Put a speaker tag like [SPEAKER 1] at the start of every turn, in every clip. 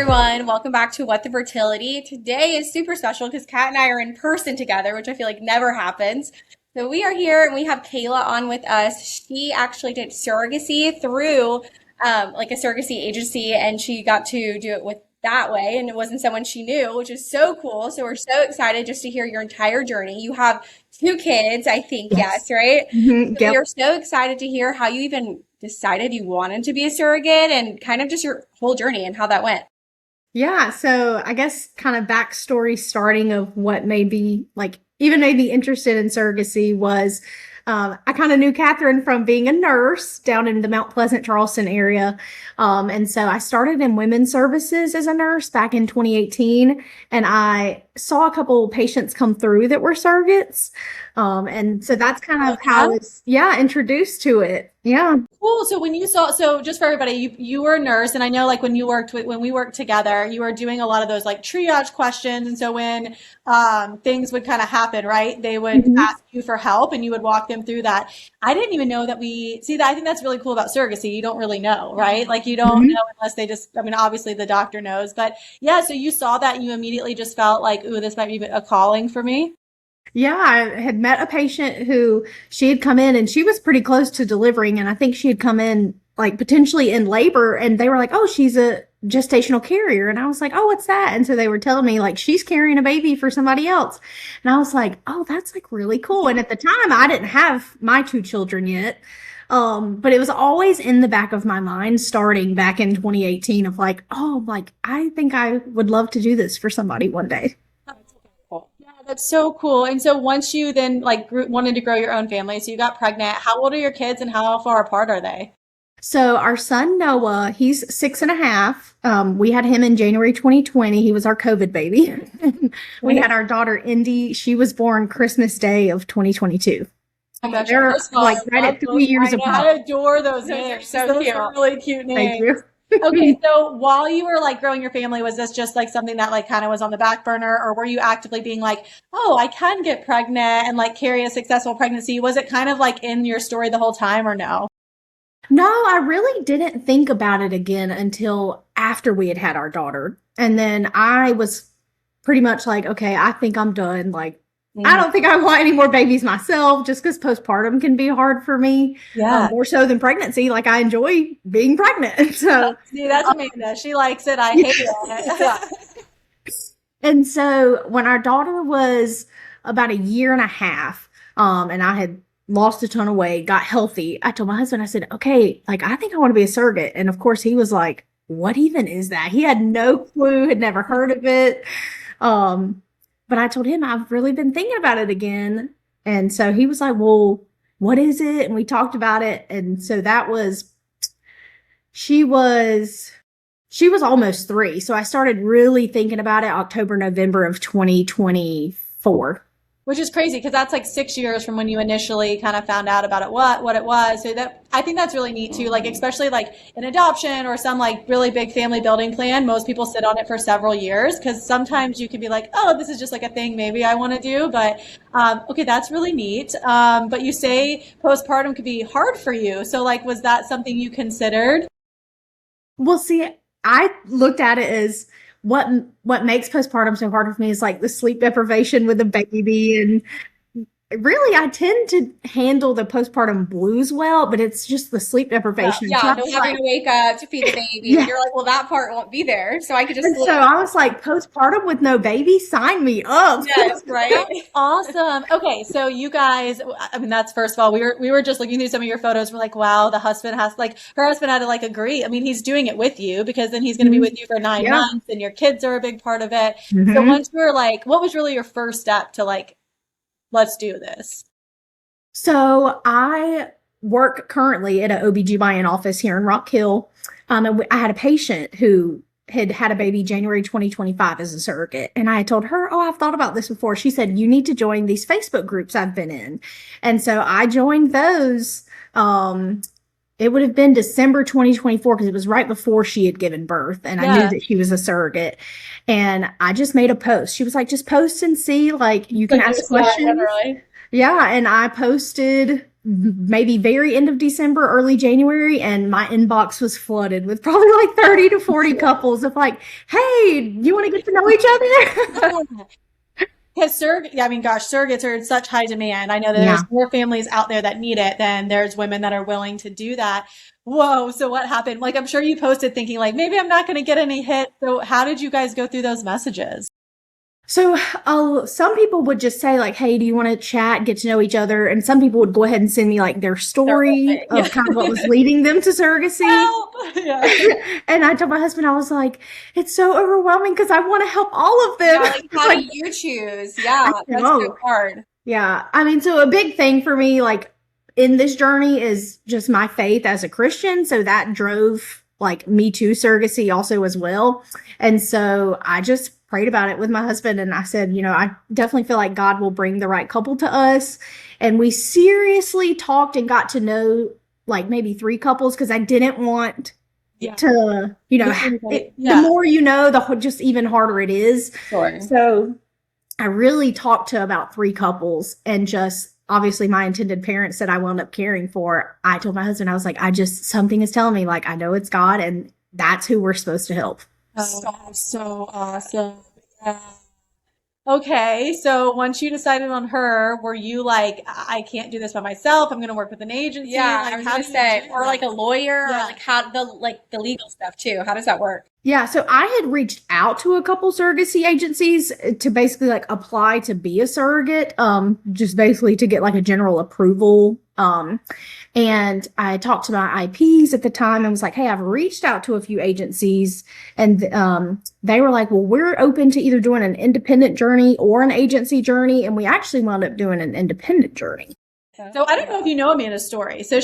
[SPEAKER 1] everyone. Welcome back to What the Fertility. Today is super special because Kat and I are in person together, which I feel like never happens. So we are here and we have Kayla on with us. She actually did surrogacy through like a surrogacy agency, and she got to do it with that way, and it wasn't someone she knew, which is so cool. So we're so excited just to hear your entire journey. You have two kids, I think,
[SPEAKER 2] Yes.
[SPEAKER 1] yes, right? So we
[SPEAKER 2] Yep.
[SPEAKER 1] are so excited to hear how you even decided you wanted to be a surrogate and kind of just your whole journey and how that went.
[SPEAKER 2] Yeah. So I guess kind of backstory starting of what made me even made me interested in surrogacy was I kind of knew Catherine from being a nurse down in the Mount Pleasant, Charleston area. And so I started in women's services as a nurse back in 2018. And I saw a couple patients come through that were surrogates. And so that's kind of how I
[SPEAKER 1] Yeah.
[SPEAKER 2] was, yeah, introduced to it. Yeah.
[SPEAKER 1] Cool. So when you saw, so just for everybody, you were a nurse, and I know like when we worked together, you were doing a lot of those like triage questions. And so when things would kind of happen, right, they would
[SPEAKER 2] Mhm.
[SPEAKER 1] ask you for help, and you would walk them through that. I didn't even know that we see that. I think that's really cool about surrogacy. You don't really know, right? Like you don't know unless they just. I mean, obviously the doctor knows, but yeah. So you saw that, and you immediately just felt like, ooh, this might be a calling for me.
[SPEAKER 2] Yeah, I had met a patient who she had come in and she was pretty close to delivering. And I think she had come in like potentially in labor and they were like, oh, she's a gestational carrier. And I was like, oh, what's that? And so they were telling me like she's carrying a baby for somebody else. And I was like, oh, that's like really cool. And at the time I didn't have my two children yet. But it was always in the back of my mind starting back in 2018 of like, oh, like I think I would love to do this for somebody one day.
[SPEAKER 1] That's cool. Yeah, that's so cool. And so once you then like wanted to grow your own family, so you got pregnant. How old are your kids, and how far apart are they?
[SPEAKER 2] So our son Noah, he's 6.5. We had him in January 2020. He was our COVID baby. We
[SPEAKER 1] Right.
[SPEAKER 2] had our daughter Indy. She was born Christmas Day of 2022.
[SPEAKER 1] Oh my gosh.
[SPEAKER 2] They're
[SPEAKER 1] First of all,
[SPEAKER 2] like
[SPEAKER 1] I
[SPEAKER 2] right
[SPEAKER 1] love
[SPEAKER 2] at
[SPEAKER 1] those.
[SPEAKER 2] 3 years
[SPEAKER 1] I know. I
[SPEAKER 2] apart.
[SPEAKER 1] adore those
[SPEAKER 3] Those are
[SPEAKER 1] names.
[SPEAKER 3] so
[SPEAKER 1] Those
[SPEAKER 3] cute.
[SPEAKER 1] are really cute
[SPEAKER 2] Thank
[SPEAKER 1] names.
[SPEAKER 2] you.
[SPEAKER 1] Okay, so while you were like growing your family, was this just like something that like kind of was on the back burner, or were you actively being like, oh, I can get pregnant and like carry a successful pregnancy? Was it kind of like in your story the whole time, or no?
[SPEAKER 2] No, I really didn't think about it again until after we had had our daughter. And then I was pretty much like, okay, I think I'm done. Like, I
[SPEAKER 1] Mhm.
[SPEAKER 2] don't think I want any more babies myself just because postpartum can be hard for me,
[SPEAKER 1] Yeah.
[SPEAKER 2] more so than pregnancy. Like, I enjoy being pregnant. So,
[SPEAKER 1] See, that's Amanda. She likes it. I hate
[SPEAKER 2] yeah.
[SPEAKER 1] it.
[SPEAKER 2] And so when our daughter was about a year and a half, and I had lost a ton of weight, got healthy, I told my husband, I said, okay, like I think I want to be a surrogate. And of course he was like, what even is that? He had no clue, had never heard of it. Um, but I told him I've really been thinking about it again. And so he was like, well, what is it? And we talked about it. And so that was she was she was almost 3. So I started really thinking about it October, November of 2024.
[SPEAKER 1] Which is crazy because that's like 6 years from when you initially kind of found out about it, what it was. So that I think that's really neat too. Like especially like an adoption or some like really big family building plan. Most people sit on it for several years because sometimes you can be like, oh, this is just like a thing maybe I want to do. But okay, that's really neat. But you say postpartum could be hard for you. So like, was that something you considered?
[SPEAKER 2] Well, see, I looked at it as what what makes postpartum so hard for me is like the sleep deprivation with the baby and really I tend to handle the postpartum blues well, but it's just the sleep
[SPEAKER 1] Yeah,
[SPEAKER 2] deprivation. So
[SPEAKER 1] yeah,
[SPEAKER 2] I
[SPEAKER 1] no
[SPEAKER 2] was
[SPEAKER 1] having
[SPEAKER 2] like,
[SPEAKER 1] to wake up to feed the baby, and
[SPEAKER 2] yeah.
[SPEAKER 1] you're like, well, that part won't be there, so I could just
[SPEAKER 2] And
[SPEAKER 1] sleep.
[SPEAKER 2] so I was like, postpartum with no baby, sign me up.
[SPEAKER 1] Yes, right. Awesome. Okay, so you guys, I mean, that's first of all, we were just looking through some of your photos. We're like, wow, the husband has like her husband had to like agree. I mean, he's doing it with you because then he's going to be
[SPEAKER 2] Mhm.
[SPEAKER 1] with you for nine
[SPEAKER 2] Yeah.
[SPEAKER 1] months, and your kids are a big part of it. So
[SPEAKER 2] Hmm.
[SPEAKER 1] once you were like, what was really your first step to like, let's do this?
[SPEAKER 2] So I work currently at an OBGYN office here in Rock Hill. And I had a patient who had had a baby January 2025 as a surrogate. And I told her, oh, I've thought about this before. She said, you need to join these Facebook groups I've been in. And so I joined those. It would have been December 2024 because it was right before she had given birth. And I knew
[SPEAKER 1] Yeah.
[SPEAKER 2] that she was a surrogate. And I just made a post. She was like, just post and see, like, you can
[SPEAKER 1] Like,
[SPEAKER 2] ask
[SPEAKER 1] yeah,
[SPEAKER 2] questions.
[SPEAKER 1] literally.
[SPEAKER 2] Yeah, and I posted maybe very end of December, early January, and my inbox was flooded with probably like 30 to 40 couples of like, hey, you want to get to know each other?
[SPEAKER 1] Because surrogates are in such high demand. I know that
[SPEAKER 2] Yeah.
[SPEAKER 1] there's more families out there that need it than there's women that are willing to do that. Whoa. So what happened? Like, I'm sure you posted thinking like, maybe I'm not going to get any hits. So how did you guys go through those messages?
[SPEAKER 2] So some people would just say like, hey, do you want to chat, get to know each other? And some people would go ahead and send me like their story of kind of what was leading them to surrogacy.
[SPEAKER 1] Help! Yeah.
[SPEAKER 2] And I told my husband, I was like, it's so overwhelming because I want to help all of them.
[SPEAKER 3] Yeah, like, how do you choose? Yeah, that's so hard.
[SPEAKER 2] Yeah. I mean, so a big thing for me, like in this journey is just my faith as a Christian. So that drove like me to surrogacy also as well. And so I just prayed about it with my husband and I said, I definitely feel like God will bring the right couple to us. And we seriously talked and got to know like maybe 3 couples because I didn't want to, the more you know, the just even harder it is.
[SPEAKER 3] Sure.
[SPEAKER 2] So I really talked to about 3 couples and just obviously my intended parents that I wound up caring for. I told my husband, I was like, something is telling me like, I know it's God and that's who we're supposed to help.
[SPEAKER 1] Oh, so awesome. Yeah. Okay, so once you decided on her, were you like, I can't do this by myself. I'm going to work with an agency.
[SPEAKER 3] Yeah,
[SPEAKER 1] like,
[SPEAKER 3] I was gonna say, or like a lawyer,
[SPEAKER 1] Yeah.
[SPEAKER 3] or like how the legal stuff too. How does that work?
[SPEAKER 2] Yeah, so I had reached out to a couple surrogacy agencies to basically like apply to be a surrogate, just basically to get like a general approval. And I talked to my IPs at the time and was like, hey, I've reached out to a few agencies and they were like, well, we're open to either doing an independent journey or an agency journey. And we actually wound up doing an independent journey.
[SPEAKER 1] So I don't know if you know Amanda's story. So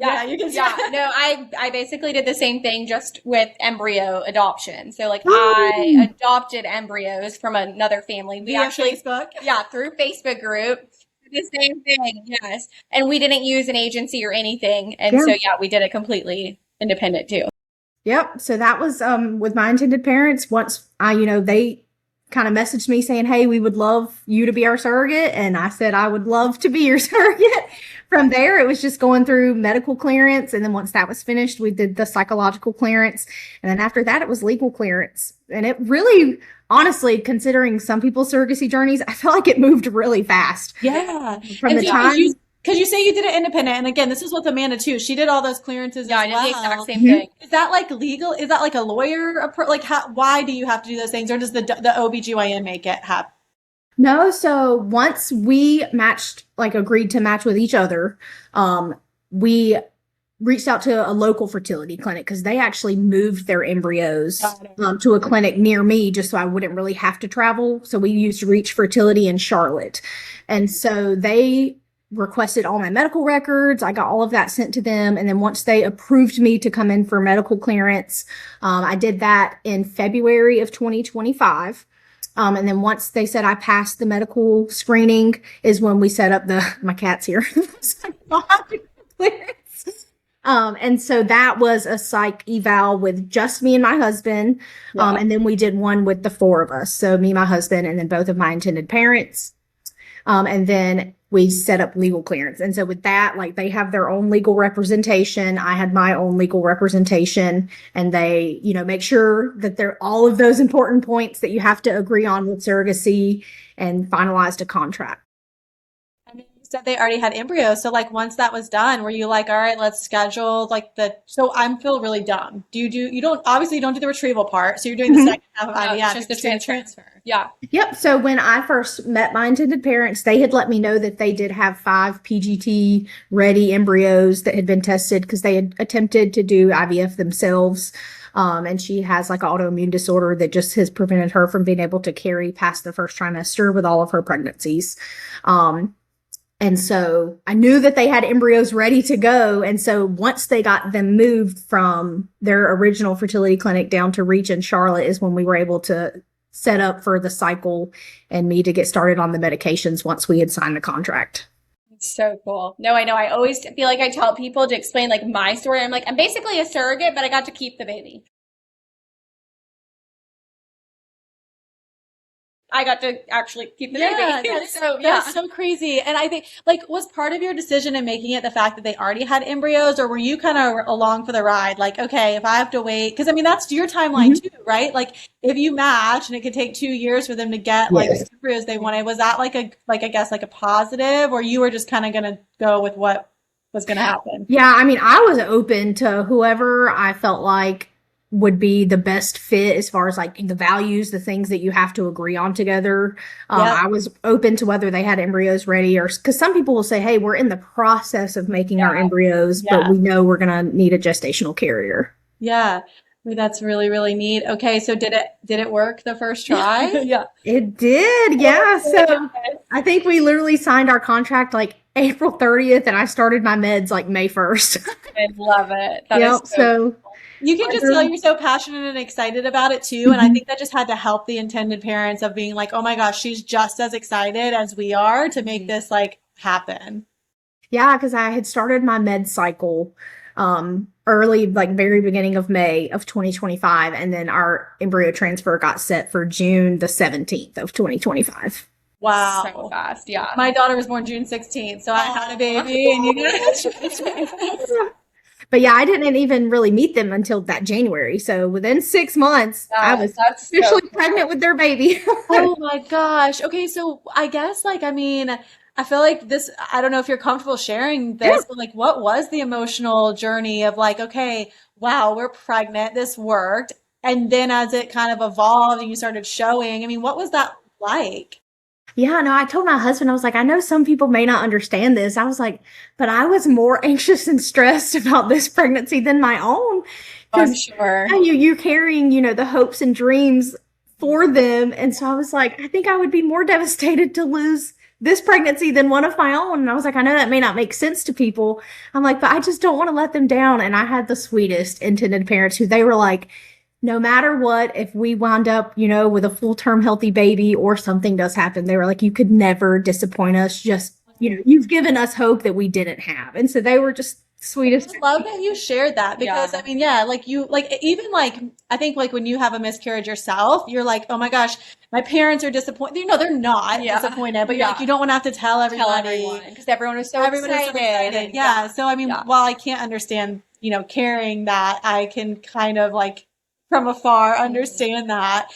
[SPEAKER 1] yeah, you can
[SPEAKER 3] Yeah, no, I basically did the same thing just with embryo adoption. So like I adopted embryos from another family. We actually
[SPEAKER 1] Facebook.
[SPEAKER 3] Yeah, through Facebook group. The same thing, yes. And we didn't use an agency or anything. And so yeah, we did it completely independent too.
[SPEAKER 2] Yep. So that was with my intended parents. Once they kind of messaged me saying, hey, we would love you to be our surrogate. And I said, I would love to be your surrogate. From there, it was just going through medical clearance. And then once that was finished, we did the psychological clearance. And then after that, it was legal clearance. And it really, honestly, considering some people's surrogacy journeys, I felt like it moved really fast.
[SPEAKER 1] Yeah.
[SPEAKER 2] From the time.
[SPEAKER 1] Because you say you did it independent. And again, this is with Amanda too. She did all those clearances
[SPEAKER 3] Yeah,
[SPEAKER 1] as well.
[SPEAKER 3] I did the exact same thing.
[SPEAKER 1] Is that like legal? Is that like a lawyer? Like why do you have to do those things? Or does the OBGYN make it happen?
[SPEAKER 2] No, so once we agreed to match with each other, we reached out to a local fertility clinic because they actually moved their embryos to a clinic near me just so I wouldn't really have to travel. So we used Reach Fertility in Charlotte. And so they requested all my medical records. I got all of that sent to them. And then once they approved me to come in for medical clearance, I did that in February of 2025. And then once they said I passed the medical screening is when we set up my cat's here. And so that was a psych eval with just me and my husband.
[SPEAKER 1] Yeah.
[SPEAKER 2] And then we did one with the 4 of us. So me, my husband, and then both of my intended parents. And then we set up legal clearance. And so with that, like they have their own legal representation. I had my own legal representation and they, make sure that they're all of those important points that you have to agree on with surrogacy and finalized a contract.
[SPEAKER 1] And you said they already had embryos. So like once that was done, were you like, all right, let's schedule so I feel really dumb. You don't do the retrieval part. So you're doing the second half of IVF.
[SPEAKER 3] Just the transfer. Yeah.
[SPEAKER 2] Yep. So when I first met my intended parents, they had let me know that they did have 5 PGT ready embryos that had been tested because they had attempted to do IVF themselves. And she has like an autoimmune disorder that just has prevented her from being able to carry past the first trimester with all of her pregnancies. And so I knew that they had embryos ready to go. And so once they got them moved from their original fertility clinic down to Reach in Charlotte is when we were able to set up for the cycle and me to get started on the medications once we had signed the contract.
[SPEAKER 3] It's so cool. No, I know. I always feel like I tell people to explain like my story. I'm like, I'm basically a surrogate, but I got to keep the baby. I got to actually keep the
[SPEAKER 1] Yeah,
[SPEAKER 3] baby.
[SPEAKER 1] that's,
[SPEAKER 3] Yeah.
[SPEAKER 1] that's so crazy. And I think, like, was part of your decision in making it the fact that they already had embryos, or were you kind of along for the ride? Like, okay, if I have to wait, because I mean, that's your timeline
[SPEAKER 2] Mhm.
[SPEAKER 1] too, right? Like, if you match and it could take 2 years for them to get like the
[SPEAKER 2] Yes.
[SPEAKER 1] embryos they wanted, was that like I guess like a positive, or you were just kind of gonna go with what was gonna happen?
[SPEAKER 2] Yeah, I mean, I was open to whoever I felt like would be the best fit as far as like the values, the things that you have to agree on together.
[SPEAKER 1] Yep.
[SPEAKER 2] I was open to whether they had embryos ready, or because some people will say, "Hey, we're in the process of making our embryos, but
[SPEAKER 1] Yeah.
[SPEAKER 2] we know we're gonna need a gestational carrier."
[SPEAKER 1] Yeah. Well, that's really, really neat. Okay, so did it work the first try? Yeah.
[SPEAKER 2] It did, yeah. So I think we literally signed our contract like April 30th, and I started my meds like May 1st.
[SPEAKER 3] I love it. That is
[SPEAKER 2] Yep. So
[SPEAKER 1] You can just tell you're so passionate and excited about it too. And I
[SPEAKER 2] Mhm.
[SPEAKER 1] think that just had to help the intended parents of being like, oh my gosh, she's just as excited as we are to make this like happen.
[SPEAKER 2] Yeah, because I had started my med cycle early, like very beginning of May of 2025, and then our embryo transfer got set for June the 17th of 2025.
[SPEAKER 1] Wow.
[SPEAKER 3] so fast. Yeah.
[SPEAKER 1] My daughter was born June 16th, so I had a baby and you guys.
[SPEAKER 2] But yeah, I didn't even really meet them until that January. So within 6 months, I was
[SPEAKER 3] That's so
[SPEAKER 2] officially
[SPEAKER 3] cool.
[SPEAKER 2] pregnant with their baby.
[SPEAKER 1] Oh my gosh. Okay, so I guess like I mean, I feel like this, I don't know if you're comfortable sharing this, but like what was the emotional journey of like, okay, wow, we're pregnant, this worked. And then as it kind of evolved and you started showing, I mean, what was that like?
[SPEAKER 2] Yeah, no, I told my husband, I was like, I know some people may not understand this. I was like, but I was more anxious and stressed about this pregnancy than my own.
[SPEAKER 3] I'm
[SPEAKER 2] Because
[SPEAKER 3] sure.
[SPEAKER 2] you're carrying, the hopes and dreams for them. And so I was like, I think I would be more devastated to lose this pregnancy than one of my own. And I was like, I know that may not make sense to people. I'm like, but I just don't want to let them down. And I had the sweetest intended parents who they were like, no matter what, if we wound up, with a full term healthy baby or something does happen, they were like, you could never disappoint us. Just, you've given us hope that we didn't have. And so they were just sweetest.
[SPEAKER 1] I love that you shared that because
[SPEAKER 3] Yeah.
[SPEAKER 1] I mean, yeah, like you, like even like, I think like when you have a miscarriage yourself, you're like, oh my gosh, my parents are disappointed. They're not
[SPEAKER 3] Yeah.
[SPEAKER 1] disappointed, but you're
[SPEAKER 3] Yeah.
[SPEAKER 1] like, you don't want to have to tell
[SPEAKER 3] Tell
[SPEAKER 1] everybody.
[SPEAKER 3] everyone because everyone is so
[SPEAKER 1] Everyone is so excited. Yeah. So, I mean,
[SPEAKER 3] Yeah.
[SPEAKER 1] while I can't understand, carrying that, I can kind of like from afar understand that.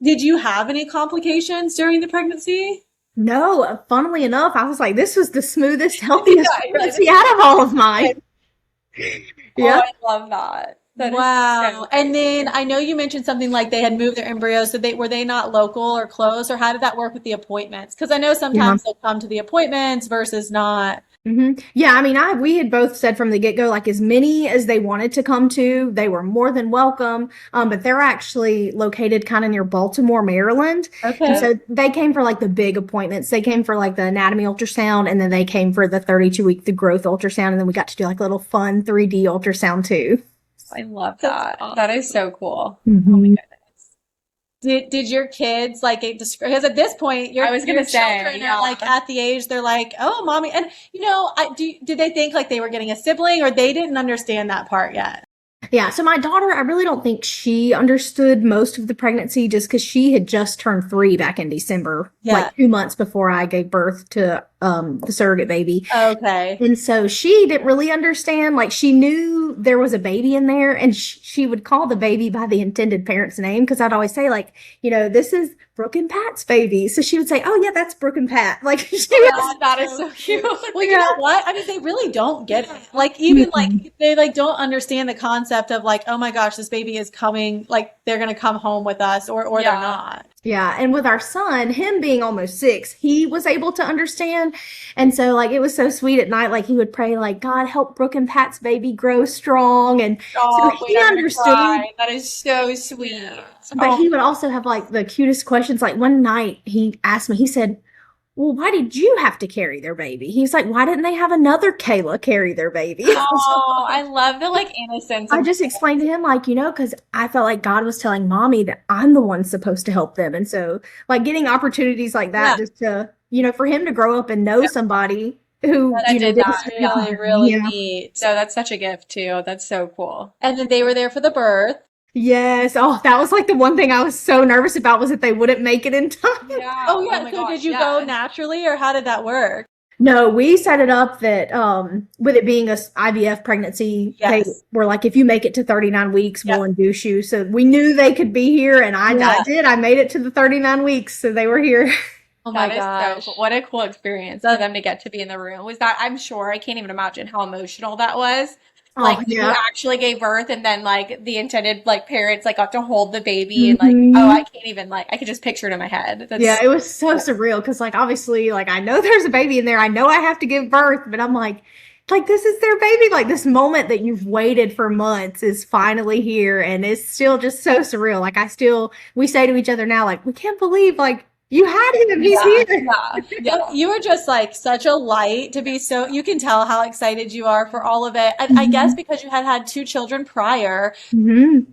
[SPEAKER 1] Did you have any complications during the pregnancy?
[SPEAKER 2] No, funnily enough, I was like, this was the smoothest, healthiest
[SPEAKER 3] Yeah, you're like,
[SPEAKER 2] pregnancy out of all of mine. Yeah.
[SPEAKER 3] Oh, I love that. That is
[SPEAKER 1] Wow.
[SPEAKER 3] so
[SPEAKER 1] And then I know you mentioned something like they had moved their embryos. So were they not local or close, or how did that work with the appointments? Because I know sometimes they'll come to the appointments versus not.
[SPEAKER 2] Yeah, I mean, we had both said from the get-go, like as many as they wanted to come to, they were more than welcome. But they're actually located kind of near Baltimore, Maryland.
[SPEAKER 1] Okay.
[SPEAKER 2] And so they came for like the big appointments. They came for like the anatomy ultrasound, and then they came for the 32-week, the growth ultrasound. And then we got to do like a little fun 3D ultrasound too.
[SPEAKER 3] I love
[SPEAKER 1] That's
[SPEAKER 3] that.
[SPEAKER 1] awesome.
[SPEAKER 3] That is so cool.
[SPEAKER 2] Mhm.
[SPEAKER 1] Did your kids like it? Because at this point,
[SPEAKER 3] I was gonna
[SPEAKER 1] your
[SPEAKER 3] say,
[SPEAKER 1] children
[SPEAKER 3] yeah.
[SPEAKER 1] are like at the age they're like, oh, mommy, and did they think like they were getting a sibling, or they didn't understand that part yet?
[SPEAKER 2] Yeah, so my daughter, I really don't think she understood most of the pregnancy just because she had just turned 3 back in December,
[SPEAKER 1] Yeah.
[SPEAKER 2] like 2 months before I gave birth to the surrogate baby.
[SPEAKER 1] Okay.
[SPEAKER 2] And so she didn't really understand. Like she knew there was a baby in there, and she would call the baby by the intended parent's name because I'd always say like, this is Brooke and Pat's baby. So she would say, "Oh yeah, that's Brooke and Pat." Like she was,
[SPEAKER 3] That is so cute.
[SPEAKER 1] Well, you know what? I mean, they really don't get it. Like even like they like don't understand the concept of like, oh my gosh, this baby is coming. Like they're gonna come home with us, or they're
[SPEAKER 3] Yeah.
[SPEAKER 1] not.
[SPEAKER 2] yeah. And with our son, him being almost 6, he was able to understand. And so like it was so sweet at night. Like he would pray like, God help Brooke and Pat's baby grow strong. And
[SPEAKER 3] Oh,
[SPEAKER 2] so
[SPEAKER 3] wait,
[SPEAKER 2] he
[SPEAKER 3] I'm gonna
[SPEAKER 2] understood.
[SPEAKER 3] cry. That is so sweet.
[SPEAKER 2] But he would also have like the cutest questions. Like one night he asked me, he said, well, why did you have to carry their baby? He's like, why didn't they have another Kayla carry their baby?
[SPEAKER 3] Oh, I love the like innocence.
[SPEAKER 2] I
[SPEAKER 3] Of,
[SPEAKER 2] just explained to him, like, because I felt like God was telling mommy that I'm the one supposed to help them. And so, like, getting opportunities like that just to, for him to grow up and know somebody who,
[SPEAKER 3] That I did
[SPEAKER 2] did
[SPEAKER 3] that.
[SPEAKER 2] this
[SPEAKER 1] Really, really
[SPEAKER 2] Yeah.
[SPEAKER 1] neat.
[SPEAKER 3] so that's such a gift too. That's so cool.
[SPEAKER 1] And then they were there for the birth.
[SPEAKER 2] Yes. Oh, that was like the one thing I was so nervous about was that they wouldn't make it in time.
[SPEAKER 3] Yeah.
[SPEAKER 1] Oh yeah.
[SPEAKER 3] my
[SPEAKER 1] So
[SPEAKER 3] gosh,
[SPEAKER 1] did you
[SPEAKER 3] yeah.
[SPEAKER 1] go naturally, or how did that work?
[SPEAKER 2] No, we set it up that with it being a IVF pregnancy, they
[SPEAKER 1] Yes.
[SPEAKER 2] were like, if you make it to 39 weeks, we'll
[SPEAKER 1] Yep.
[SPEAKER 2] induce you. So we knew they could be here, and I
[SPEAKER 1] Yeah.
[SPEAKER 2] did. I made it to the 39 weeks, so they were here.
[SPEAKER 1] Oh my
[SPEAKER 3] That is
[SPEAKER 1] gosh.
[SPEAKER 3] so cool. What a cool experience for them to get to be in the room. Was that, I'm sure, I can't even imagine how emotional that was. Like
[SPEAKER 2] Oh,
[SPEAKER 3] you
[SPEAKER 2] yeah.
[SPEAKER 3] actually gave birth and then like the intended like parents like got to hold the baby and like,
[SPEAKER 2] Mhm.
[SPEAKER 3] oh, I can't even like, I could just picture it in my head. That's
[SPEAKER 2] Yeah, it was so surreal because, like, obviously, like, I know there's a baby in there. I know I have to give birth, but I'm like, this is their baby. Like, this moment that you've waited for months is finally here, and it's still just so surreal. Like, we say to each other now, like, we can't believe, like, you had him. He's
[SPEAKER 3] yeah,
[SPEAKER 2] here.
[SPEAKER 3] yeah.
[SPEAKER 1] You were just like such a light to be so, you can tell how excited you are for all of it. And I guess because you had 2 children prior.
[SPEAKER 2] Mhm.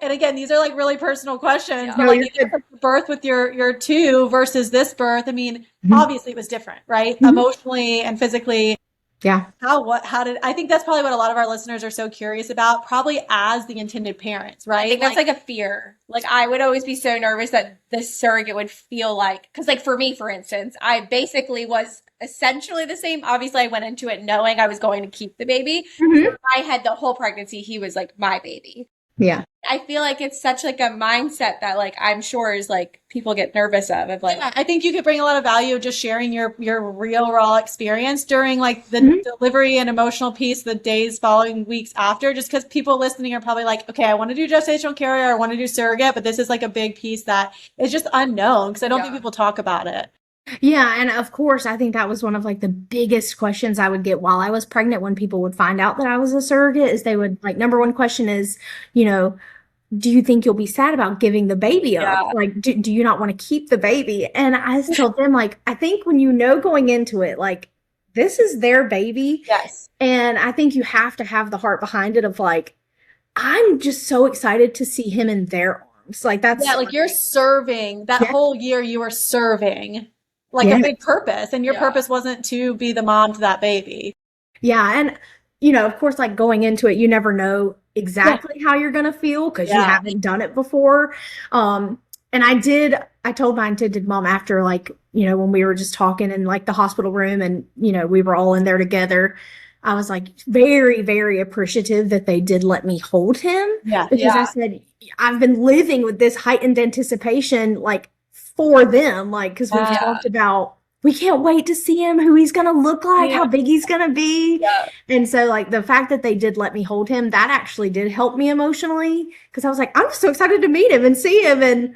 [SPEAKER 1] And again, these are like really personal questions,
[SPEAKER 3] Yeah.
[SPEAKER 1] but
[SPEAKER 2] No,
[SPEAKER 1] like
[SPEAKER 2] you're
[SPEAKER 1] even
[SPEAKER 2] good.
[SPEAKER 1] from the birth with your 2 versus this birth, I mean,
[SPEAKER 2] Mhm.
[SPEAKER 1] obviously it was different, right?
[SPEAKER 2] Mhm.
[SPEAKER 1] Emotionally and physically.
[SPEAKER 2] Yeah.
[SPEAKER 1] How did, I think that's probably what a lot of our listeners are so curious about, probably as the intended parents,
[SPEAKER 3] I
[SPEAKER 1] right?
[SPEAKER 3] think that's like a fear. Like I would always be so nervous that the surrogate would feel like, because like for me, for instance, I basically was essentially the same. Obviously, I went into it knowing I was going to keep the baby.
[SPEAKER 2] Mhm.
[SPEAKER 3] I had the whole pregnancy. He was like my baby.
[SPEAKER 2] Yeah.
[SPEAKER 3] I feel like it's such like a mindset that like I'm sure is like people get nervous of like
[SPEAKER 1] Yeah, I think you could bring a lot of value of just sharing your real raw experience during like the
[SPEAKER 2] Mhm.
[SPEAKER 1] delivery and emotional piece, the days following, weeks after, just because people listening are probably like, okay, I want to do gestational care, or I want to do surrogate, but this is like a big piece that is just unknown because I don't think
[SPEAKER 3] Yeah.
[SPEAKER 1] people talk about it.
[SPEAKER 2] Yeah, and of course, I think that was one of like the biggest questions I would get while I was pregnant when people would find out that I was a surrogate is they would like number one question is, you know, do you think you'll be sad about giving the baby up?
[SPEAKER 3] Yeah.
[SPEAKER 2] Like, do you not want to keep the baby? And I just told them, like, I think when you know going into it, like, this is their baby.
[SPEAKER 1] Yes.
[SPEAKER 2] And I think you have to have the heart behind it of like, I'm just so excited to see him in their arms. Like, that's,
[SPEAKER 1] Yeah, like you're serving that
[SPEAKER 2] Yeah.
[SPEAKER 1] whole year, you were serving like
[SPEAKER 2] Yeah.
[SPEAKER 1] a big purpose, and your
[SPEAKER 3] Yeah.
[SPEAKER 1] purpose wasn't to be the mom to that baby.
[SPEAKER 2] Yeah, and of course, like going into it, you never know exactly how you're gonna feel because you
[SPEAKER 1] Yeah.
[SPEAKER 2] haven't done it before. And I told my intended mom after, like, when we were just talking in like the hospital room and, we were all in there together. I was like very, very appreciative that they did let me hold him
[SPEAKER 1] Yeah.
[SPEAKER 2] because I
[SPEAKER 3] Yeah.
[SPEAKER 2] said, I've been living with this heightened anticipation, like for them, like, because we've
[SPEAKER 1] Yeah.
[SPEAKER 2] talked about we can't wait to see him, who he's going to look like,
[SPEAKER 1] Yeah.
[SPEAKER 2] how big he's going to be.
[SPEAKER 3] Yeah.
[SPEAKER 2] And so, like, the fact that they did let me hold him, that actually did help me emotionally because I was like, I'm just so excited to meet him and see him. And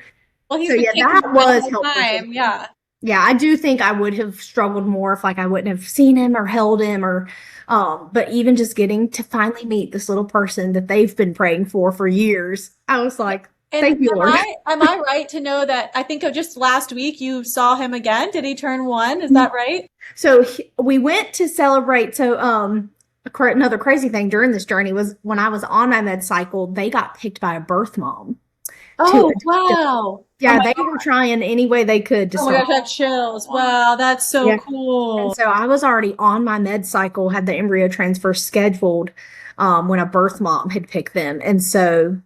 [SPEAKER 3] Well, he's
[SPEAKER 2] so,
[SPEAKER 3] been
[SPEAKER 2] yeah,
[SPEAKER 3] kicking
[SPEAKER 2] that
[SPEAKER 3] for a
[SPEAKER 2] was
[SPEAKER 3] long
[SPEAKER 2] helpful.
[SPEAKER 3] time. Yeah.
[SPEAKER 2] Yeah, I do think I would have struggled more if, like, I wouldn't have seen him or held him but even just getting to finally meet this little person that they've been praying for years, I was like,
[SPEAKER 1] And
[SPEAKER 2] thank you, Lord.
[SPEAKER 1] am I right to know that I think of just last week you saw him again? Did he turn 1? Is that right?
[SPEAKER 2] So we went to celebrate. So another crazy thing during this journey was when I was on my med cycle, they got picked by a birth mom.
[SPEAKER 1] Oh,
[SPEAKER 2] adopt him.
[SPEAKER 1] wow.
[SPEAKER 2] Yeah,
[SPEAKER 1] Oh my
[SPEAKER 2] they were trying any way they could to
[SPEAKER 1] Oh my gosh,
[SPEAKER 2] stop.
[SPEAKER 1] I have chills. Wow, that's so
[SPEAKER 2] Yeah.
[SPEAKER 1] cool.
[SPEAKER 2] And so I was already on my med cycle, had the embryo transfer scheduled when a birth mom had picked them. And so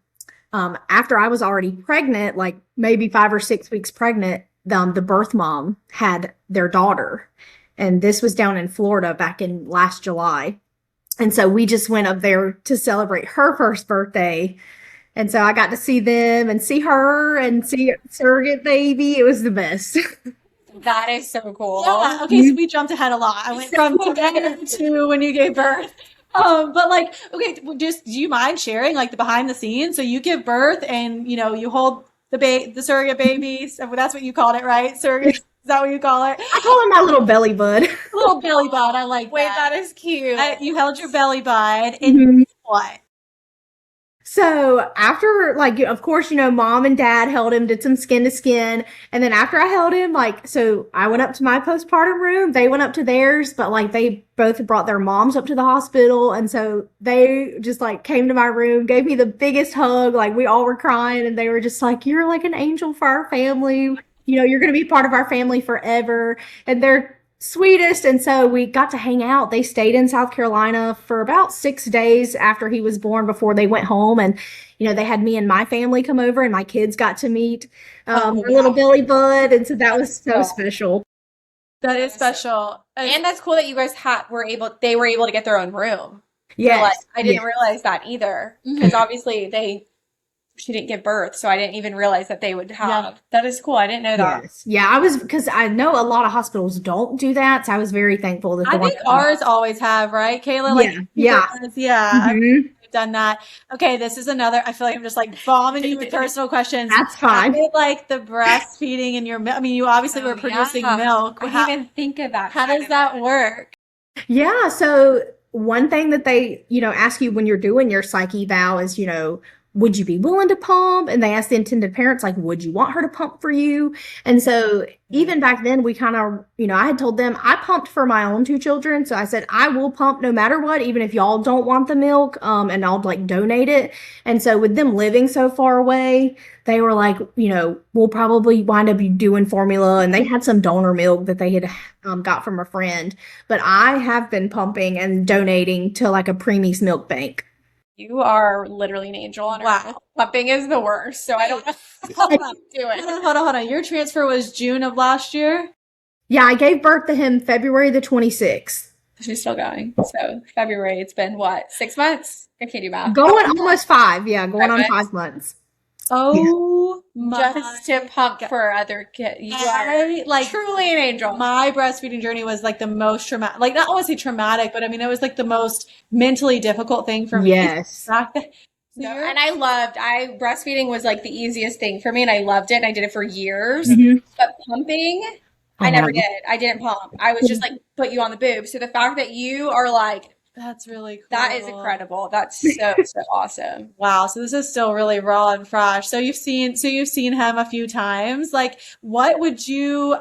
[SPEAKER 2] after I was already pregnant, like maybe 5 or 6 weeks pregnant, the birth mom had their daughter. And this was down in Florida back in last July. And so we just went up there to celebrate her first birthday. And so I got to see them and see her and see surrogate baby. It was the best.
[SPEAKER 3] That is so cool.
[SPEAKER 1] Yeah. Okay, so we jumped ahead a lot. I went from today to when you gave birth. But like, okay, just do you mind sharing like the behind the scenes? So you give birth and you hold the surrogate baby. So that's what you called it, right? Surrogate. Is that what you call it?
[SPEAKER 2] I call him my little belly bud.
[SPEAKER 1] Little belly bud. I like
[SPEAKER 3] Wait,
[SPEAKER 1] that.
[SPEAKER 3] that is cute.
[SPEAKER 1] You held your belly bud and
[SPEAKER 2] Mhm.
[SPEAKER 1] what?
[SPEAKER 2] So after, like, of course, mom and dad held him, did some skin to skin. And then after I held him, like, so I went up to my postpartum room. They went up to theirs, but like they both brought their moms up to the hospital. And so they just like came to my room, gave me the biggest hug. Like we all were crying and they were just like, you're like an angel for our family. You're going to be part of our family forever. And they're sweetest. And so we got to hang out. They stayed in South Carolina for about 6 days after he was born before they went home. And, they had me and my family come over and my kids got to meet their little Billy Bud. And so that was so special.
[SPEAKER 1] That is special.
[SPEAKER 3] And that's cool that you guys they were able to get their own room.
[SPEAKER 2] Yes.
[SPEAKER 3] So, I didn't realize that either. Because obviously she didn't give birth, so I didn't even realize that they would have. Yeah. That is cool. I didn't know that.
[SPEAKER 2] Yes. Yeah, because I know a lot of hospitals don't do that, so I was very thankful that
[SPEAKER 1] I think ours always have, right, Kayla?
[SPEAKER 2] Yeah.
[SPEAKER 1] We've done that. Okay, this is another, I feel like I'm just like bombing you with personal questions.
[SPEAKER 2] That's fine.
[SPEAKER 1] Like the breastfeeding in your milk. I mean, you obviously were producing milk.
[SPEAKER 3] I didn't even think of that.
[SPEAKER 1] How does that work?
[SPEAKER 2] Yeah, so one thing that they, ask you when you're doing your psych eval is, would you be willing to pump? And they ask the intended parents, like, would you want her to pump for you? And so even back then, we kind of, I had told them I pumped for my own 2 children. So I said, I will pump no matter what, even if y'all don't want the milk, and I'll like donate it. And so with them living so far away, they were like, we'll probably wind up doing formula. And they had some donor milk that they had got from a friend. But I have been pumping and donating to like a preemies milk bank.
[SPEAKER 3] You are literally an angel on earth.
[SPEAKER 1] Wow.
[SPEAKER 3] Pumping is the worst, so I don't know how I'm doing.
[SPEAKER 1] Hold on. Your transfer was June of last year?
[SPEAKER 2] Yeah, I gave birth to him February the 26th.
[SPEAKER 3] She's still going. So February, it's been what, 6 months? I can't do math.
[SPEAKER 2] Going almost 5. Yeah, going on 5 months.
[SPEAKER 1] Oh my.
[SPEAKER 3] Just to pump for other kids. You are like truly an angel.
[SPEAKER 1] My breastfeeding journey was like the most traumatic, like not want to say traumatic, but I mean, it was like the most mentally difficult thing for me.
[SPEAKER 2] Yes.
[SPEAKER 3] And breastfeeding was like the easiest thing for me and I loved it and I did it for years. But pumping, I never did. I didn't pump. I was just like, put you on the boob. So the fact that you are like,
[SPEAKER 1] that's really cool.
[SPEAKER 3] That is incredible. That's so awesome.
[SPEAKER 1] Wow. So this is still really raw and fresh. So you've seen him a few times. Like, what would you,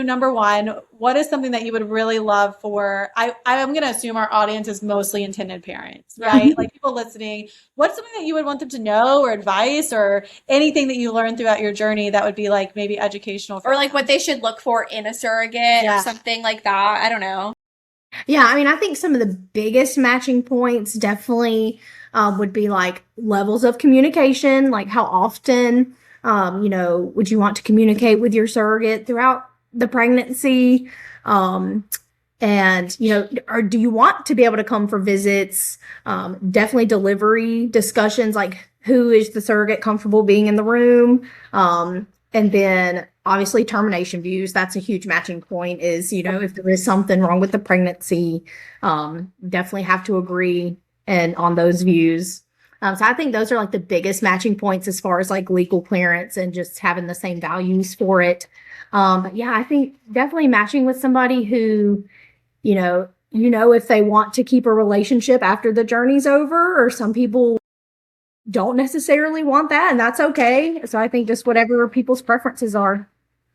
[SPEAKER 1] number one, what is something that you would really love for, I'm going to assume our audience is mostly intended parents, right? Like people listening, what's something that you would want them to know or advice or anything that you learned throughout your journey that would be like maybe educational for
[SPEAKER 3] or like them? What they should look for in a surrogate or something like that. I don't know.
[SPEAKER 2] Yeah, I mean, I think some of the biggest matching points definitely would be like levels of communication, like how often, would you want to communicate with your surrogate throughout the pregnancy? And, or do you want to be able to come for visits? Definitely delivery discussions, like who is the surrogate comfortable being in the room? And then obviously termination views, that's a huge matching point is, if there is something wrong with the pregnancy, definitely have to agree and on those views. So I think those are like the biggest matching points as far as like legal clearance and just having the same values for it. But yeah, I think definitely matching with somebody who, if they want to keep a relationship after the journey's over, or some people don't necessarily want that, and that's okay. So I think just whatever people's preferences are.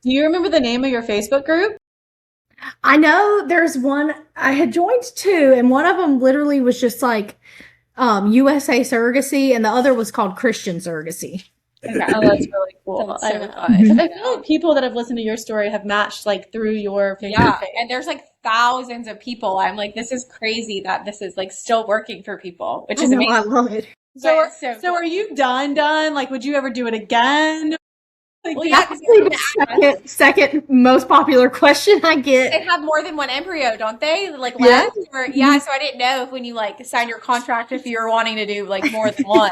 [SPEAKER 1] Do you remember the name of your Facebook group?
[SPEAKER 2] I know there's one. I had joined 2, and one of them literally was just like USA Surrogacy, and the other was called Christian Surrogacy.
[SPEAKER 1] Okay. Oh, that's really cool.
[SPEAKER 3] That's so fun.
[SPEAKER 1] I feel like people that have listened to your story have matched like through your Facebook page.
[SPEAKER 3] And there's like thousands of people. I'm like, this is crazy that this is like still working for people, which is amazing.
[SPEAKER 2] I love it.
[SPEAKER 1] So are you done? Like, would you ever do it again? Like,
[SPEAKER 3] well, yeah,
[SPEAKER 2] the second most popular question I get.
[SPEAKER 3] They have more than one embryo, don't they? Like left? Or, so I didn't know if when you like sign your contract if you were wanting to do like more than one.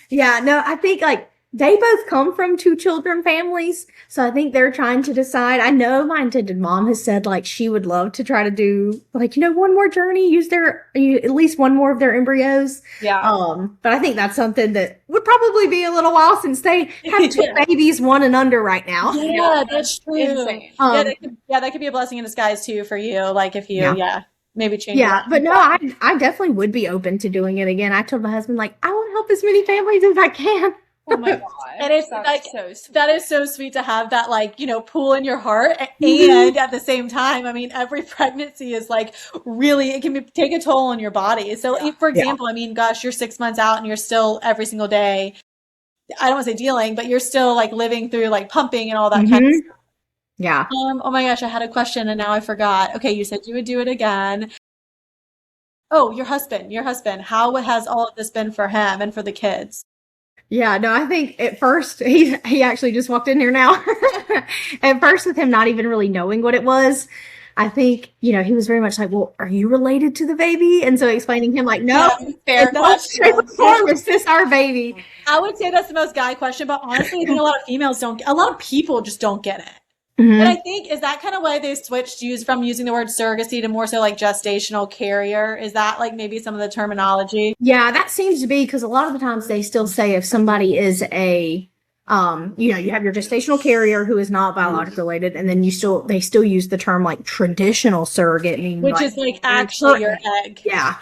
[SPEAKER 2] Yeah, no, I think like they both come from 2 children families. So I think they're trying to decide. I know my intended mom has said like she would love to try to do like, one more journey, use at least one more of their embryos.
[SPEAKER 3] Yeah.
[SPEAKER 2] But I think that's something that would probably be a little while since they have 2 babies, 1 and under right now.
[SPEAKER 1] Yeah, that's true.
[SPEAKER 3] Insane.
[SPEAKER 1] That could be a blessing in disguise too for you. Like if you, maybe change.
[SPEAKER 2] Yeah, but no, I definitely would be open to doing it again. I told my husband like I will help as many families as I can.
[SPEAKER 3] Oh my god!
[SPEAKER 1] And it's like so sweet. That is so sweet to have that like pull in your heart, and at the same time, I mean, every pregnancy is like really it can take a toll on your body. So, for example, I mean, gosh, you're 6 months out and you're still every single day. I don't want to say dealing, but you're still like living through like pumping and all that kind of stuff.
[SPEAKER 2] Yeah.
[SPEAKER 1] Oh my gosh, I had a question and now I forgot. Okay, you said you would do it again. Oh, your husband. How has all of this been for him and for the kids?
[SPEAKER 2] Yeah, no, I think at first he actually just walked in here now. At first, with him not even really knowing what it was, I think, he was very much like, "Well, are you related to the baby?" And so explaining him like, "No,
[SPEAKER 3] Yeah, fair
[SPEAKER 2] is this our baby?"
[SPEAKER 1] I would say that's the most guy question, but honestly, I think a lot of people just don't get it.
[SPEAKER 2] Mhm.
[SPEAKER 1] And I think, is that kind of why they switched from using the word surrogacy to more so like gestational carrier? Is that like maybe some of the terminology?
[SPEAKER 2] Yeah, that seems to be because a lot of the times they still say if somebody is you have your gestational carrier who is not biologically related, and then they still use the term like traditional surrogate, meaning
[SPEAKER 1] Which is like actually your egg.
[SPEAKER 2] Yeah.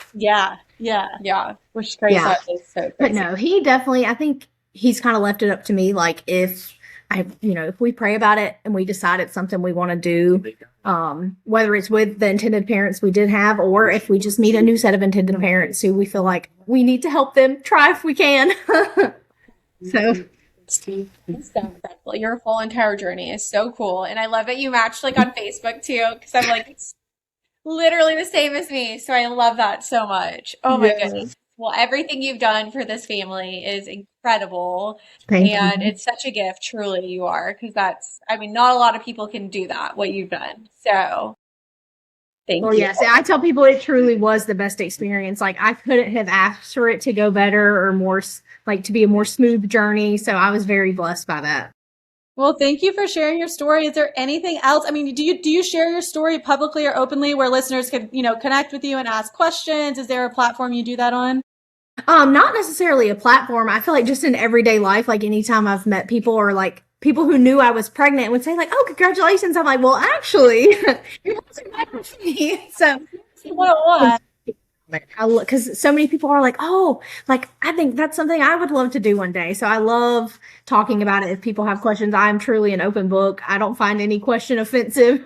[SPEAKER 3] Yeah. Which is crazy.
[SPEAKER 2] Yeah.
[SPEAKER 3] It's so crazy.
[SPEAKER 2] But no, he definitely, I think he's kind of left it up to me. Like if we pray about it and we decide it's something we want to do, whether it's with the intended parents we did have, or if we just meet a new set of intended parents who we feel like we need to help them, try if we can. So
[SPEAKER 3] It's so incredible. Your whole entire journey is so cool. And I love that you matched like on Facebook too, because I'm like, it's literally the same as me. So I love that so much. Oh my goodness. Well, everything you've done for this family is incredible.
[SPEAKER 2] Thank
[SPEAKER 3] And
[SPEAKER 2] you.
[SPEAKER 3] it's such a gift, truly, you are. Because not a lot of people can do that, what you've done. So thank you.
[SPEAKER 2] Yes, I tell people it truly was the best experience. Like I couldn't have asked for it to go better or more, like to be a more smooth journey. So I was very blessed by that.
[SPEAKER 1] Well, thank you for sharing your story. Is there anything else? I mean, do you share your story publicly or openly where listeners could, connect with you and ask questions? Is there a platform you do that on?
[SPEAKER 2] Not necessarily a platform. I feel like just in everyday life, like anytime I've met people or like people who knew I was pregnant would say like, "Oh, congratulations." I'm like, "Well, actually, it wasn't meant for me." So, because so many people are like, "Oh, like I think that's something I would love to do one day." So I love talking about it. If people have questions, I'm truly an open book. I don't find any question offensive.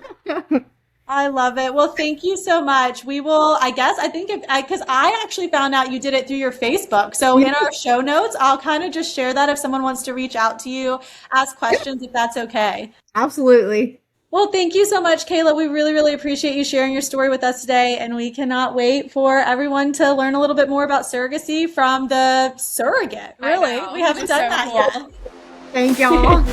[SPEAKER 1] I love it. Well, thank you so much. We will, because I actually found out you did it through your Facebook. So in our show notes, I'll kind of just share that if someone wants to reach out to you, ask questions, if that's okay.
[SPEAKER 2] Absolutely.
[SPEAKER 1] Well, thank you so much, Kayla. We really, really appreciate you sharing your story with us today. And we cannot wait for everyone to learn a little bit more about surrogacy from the surrogate. Really, we haven't done that yet.
[SPEAKER 2] Thank y'all.